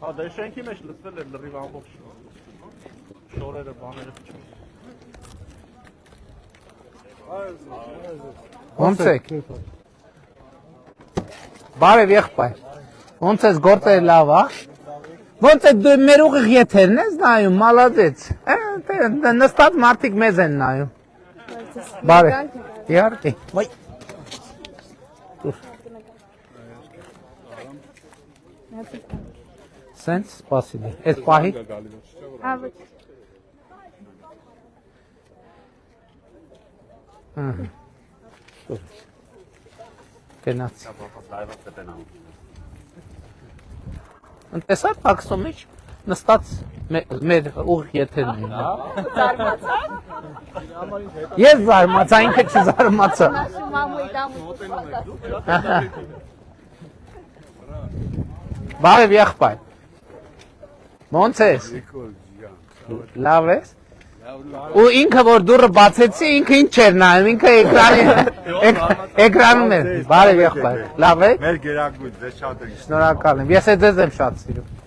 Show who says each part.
Speaker 1: Հա դե շենքի մեջ լցվել էր լրիվ ամբողջ շորերը բաները
Speaker 2: Ոնց եք։ Բարև եղբայր։ Ոնց ես գործերը լավ, հա։ Ոնց է դու մեր ուղիղ եթերն ես նայում, մալադեց։ Նստած մարդիկ մեզ են նայում։ Բարև։ Իհարկե։ Ոյ։ Սենց, սպասիլի։ Այս պահի։ Գնաց։ Ընտեսար տաքսո մեջ նստած մեր ուղիղ եթերն են։ Ես զարմացա, ինքը չզարմացա։ Բարև եղբայր։ Ոնց ես։ Լավ ես։ Ու ինքը որ դուրը բացեցի, ինքը ինչ էր նայում, ինքը էկրանում էր։ Բարև եղբայր։ Լավ է։
Speaker 3: Մեր գերագույն, ձեզ շատ ենք։
Speaker 2: Շնորհակալ եմ։ Ես ձեզ եմ շատ սիրում։